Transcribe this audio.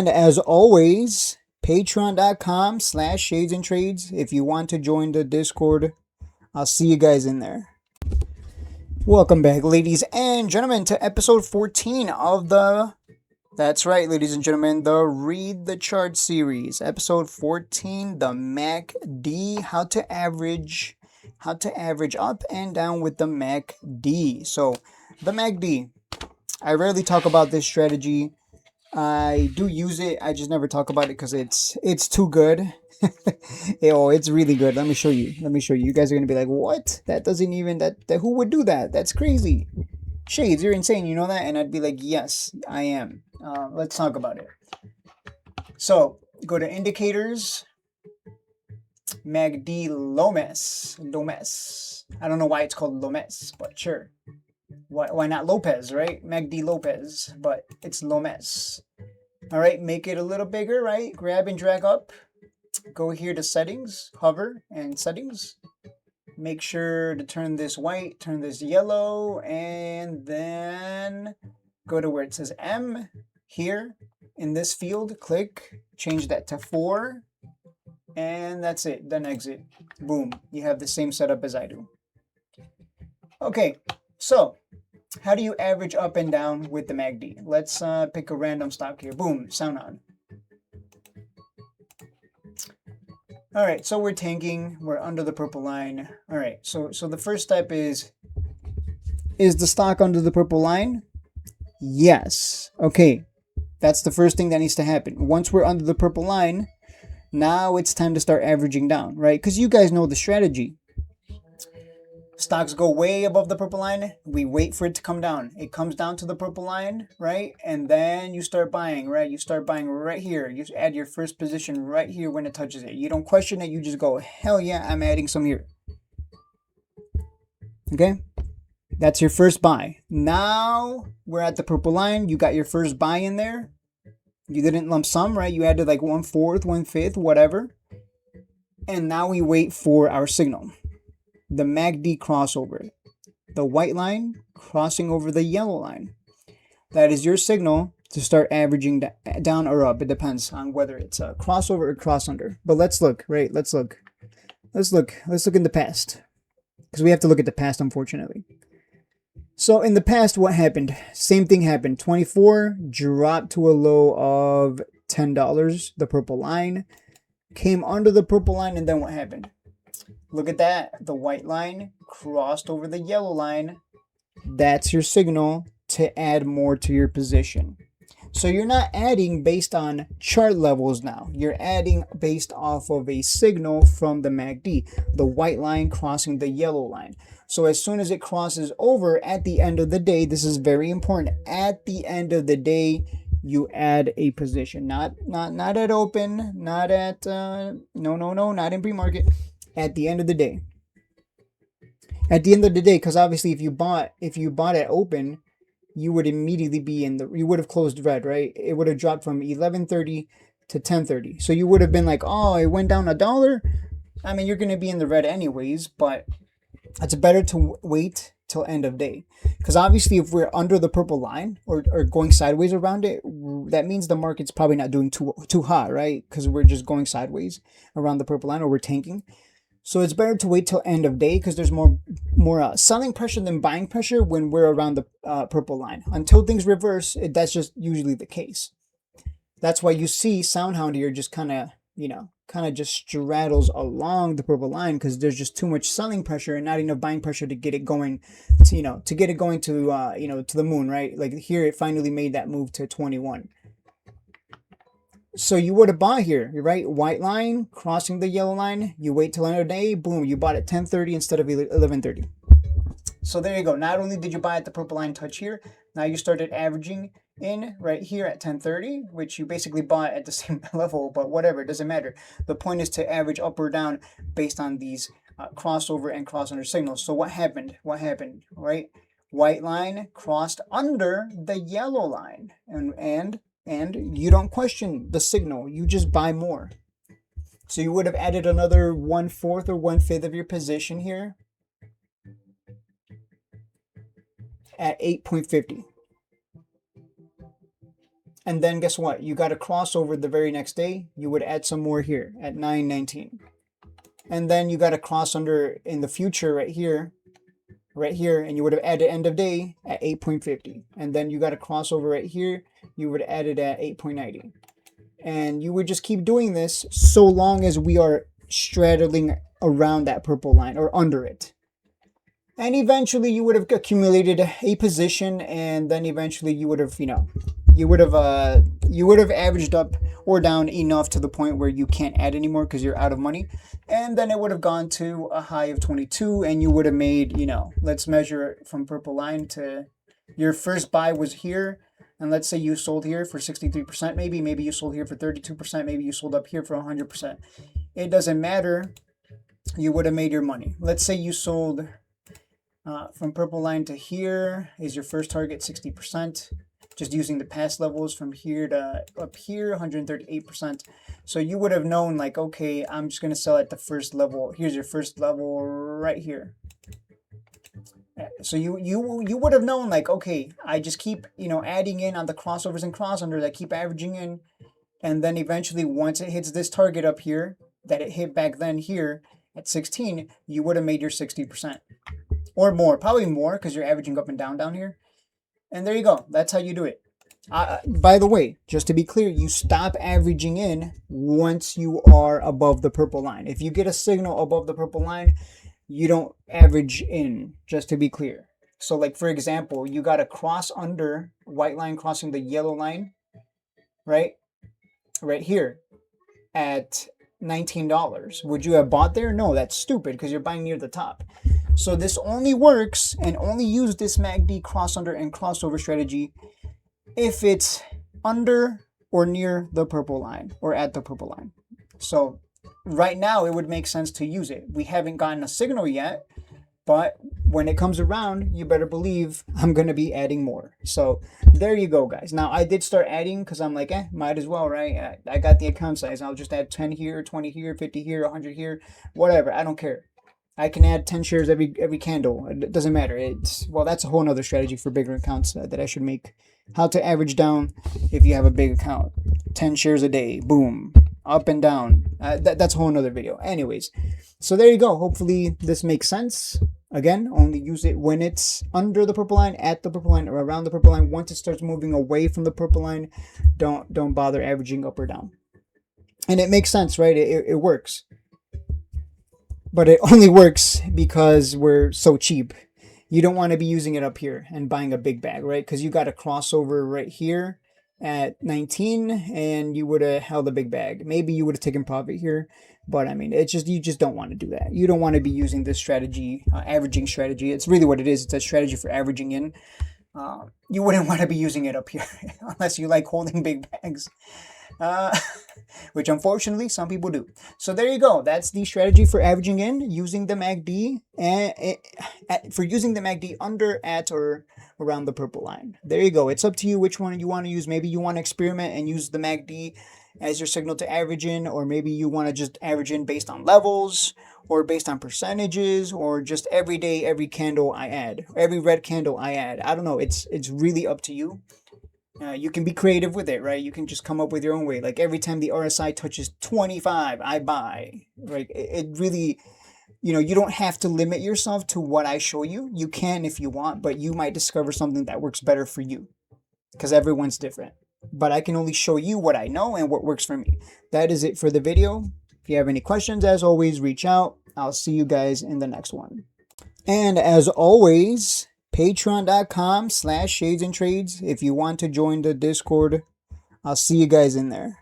And as always, patreon.com/shades and trades. If you want to join the Discord, I'll see you guys in there. Welcome back, ladies and gentlemen, to episode 14 of that's right, ladies and gentlemen, the Read the Chart series. Episode 14, the MACD, how to average up and down with the MACD. So, the MACD, I rarely talk about this strategy. I do use it, I just never talk about it because it's too good. Oh, it's really good. Let me show you. You guys are gonna be like, what? That doesn't even that who would do that? That's crazy. Shades, you're insane, you know that? And I'd be like, yes, I am. Let's talk about it. So, go to indicators, MACD Lomes. I don't know why it's called Lomes, but sure. Why not Lopez, right? MACD Lopez, but it's Lomes. All right, make it a little bigger, right? Grab and drag up. Go here to settings, hover, and settings. Make sure to turn this white, turn this yellow, and then go to where it says M here in this field. Click, change that to 4, and that's it. Then exit. Boom. You have the same setup as I do. Okay, so how do you average up and down with the MACD? Let's pick a random stock here. Boom, SoundHound. All right, so we're tanking. We're under the purple line. All right, so the first step is the stock under the purple line? Yes. Okay, that's the first thing that needs to happen. Once we're under the purple line, now it's time to start averaging down, right? Because you guys know the strategy. Stocks go way above the purple line. We wait for it to come down. It comes down to the purple line, right? And then you start buying, right? You start buying right here. You add your first position right here when it touches it. You don't question it. You just go, hell yeah, I'm adding some here. Okay? That's your first buy. Now we're at the purple line. You got your first buy in there. You didn't lump sum, right? You added like 1/4, 1/5, whatever. And now we wait for our signal. The MACD crossover, the white line crossing over the yellow line. That is your signal to start averaging down or up. It depends on whether it's a crossover or cross under. But let's look, right? Let's look in the past, because we have to look at the past, unfortunately. So in the past, what happened? Same thing happened. 24 dropped to a low of $10. The purple line came under the purple line, and then what happened? Look at that. The white line crossed over the yellow line. That's your signal to add more to your position. So you're not adding based on chart levels now. You're adding based off of a signal from the MACD, the white line crossing the yellow line. So as soon as it crosses over at the end of the day, this is very important. At the end of the day, you add a position. Not at open, not at not in pre-market. At the end of the day. At the end of the day, because obviously if you bought at open, you would immediately be you would have closed red, right? It would have dropped from 11:30 to 10:30. So you would have been like, oh, it went down $1. I mean, you're going to be in the red anyways, but it's better to wait till end of day. Because obviously if we're under the purple line or going sideways around it, that means the market's probably not doing too hot, right? Because we're just going sideways around the purple line, or we're tanking. So it's better to wait till end of day, because there's more selling pressure than buying pressure when we're around the purple line. Until things reverse, that's just usually the case. That's why you see SoundHound here just kind of just straddles along the purple line, because there's just too much selling pressure and not enough buying pressure to get it going to the moon, right? Like here it finally made that move to 21. So you would have bought here, right? White line crossing the yellow line. You wait till end of day, boom, you bought at 10:30 instead of 11:30. So there you go. Not only did you buy at the purple line touch here, now you started averaging in right here at 10:30, which you basically bought at the same level, but whatever, it doesn't matter. The point is to average up or down based on these crossover and cross under signals. So what happened? Right? White line crossed under the yellow line, and you don't question the signal, you just buy more. So you would have added another 1/4 or 1/5 of your position here at 8.50. And then guess what? You got a crossover the very next day. You would add some more here at 9.19. And then you got a cross under in the future right here, and you would have added end of day at 8.50. And then you got a crossover right here. You would add it at 8.90. And you would just keep doing this so long as we are straddling around that purple line or under it. And eventually you would have accumulated a position, and then eventually you would have, you would have averaged up or down enough to the point where you can't add anymore because you're out of money. And then it would have gone to a high of 22, and you would have made, let's measure it from purple line to your first buy was here. And let's say you sold here for 63%, maybe you sold here for 32%, maybe you sold up here for 100%. It doesn't matter. You would have made your money. Let's say you sold from purple line to here is your first target, 60%. Just using the past levels from here to up here, 138%. So you would have known like, okay, I'm just going to sell at the first level. Here's your first level right here. So you would have known like, okay, I just keep, adding in on the crossovers and cross-unders. I keep averaging in. And then eventually once it hits this target up here that it hit back then here at 16, you would have made your 60%. Or more, probably more because you're averaging up and down here. And there you go. That's how you do it. By the way, just to be clear, you stop averaging in once you are above the purple line. If you get a signal above the purple line, you don't average in, just to be clear. So like, for example, you got a cross under, white line crossing the yellow line, right? Right here at $19. Would you have bought there? No, that's stupid because you're buying near the top. So this only works and only use this MACD cross under and crossover strategy if it's under or near the purple line or at the purple line. So right now it would make sense to use it. We haven't gotten a signal yet, but when it comes around, you better believe I'm going to be adding more. So there you go, guys. Now I did start adding because I'm like, might as well, right? I got the account size. I'll just add 10 here, 20 here, 50 here, 100 here, whatever. I don't care. I can add 10 shares every candle. It doesn't matter. Well, that's a whole nother strategy for bigger accounts that I should make. How to average down if you have a big account. 10 shares a day. Boom. Up and down. That's a whole nother video. Anyways, so there you go. Hopefully this makes sense. Again, only use it when it's under the purple line, at the purple line, or around the purple line. Once it starts moving away from the purple line, don't bother averaging up or down. And it makes sense, right? It works. But it only works because we're so cheap. You don't want to be using it up here and buying a big bag, right? Because you got a crossover right here at 19 and you would have held a big bag. Maybe you would have taken profit here. But I mean, you just don't want to do that. You don't want to be using this strategy, averaging strategy. It's really what it is. It's a strategy for averaging in. You wouldn't want to be using it up here unless you like holding big bags. Which unfortunately some people do. So there you go. That's the strategy for averaging in using the MACD and for using the MACD under, at, or around the purple line. There you go. It's up to you which one you want to use. Maybe you want to experiment and use the MACD as your signal to average in, or maybe you want to just average in based on levels or based on percentages, or just every day, every candle I add, every red candle I add. I don't know. It's really up to you. You can be creative with it, right? You can just come up with your own way. Like every time the RSI touches 25, I buy. Right? It really, you don't have to limit yourself to what I show you. You can if you want, but you might discover something that works better for you because everyone's different. But I can only show you what I know and what works for me. That is it for the video. If you have any questions, as always, reach out. I'll see you guys in the next one. And as always, patreon.com/shadesandtrades if you want to join the Discord. I'll see you guys in there.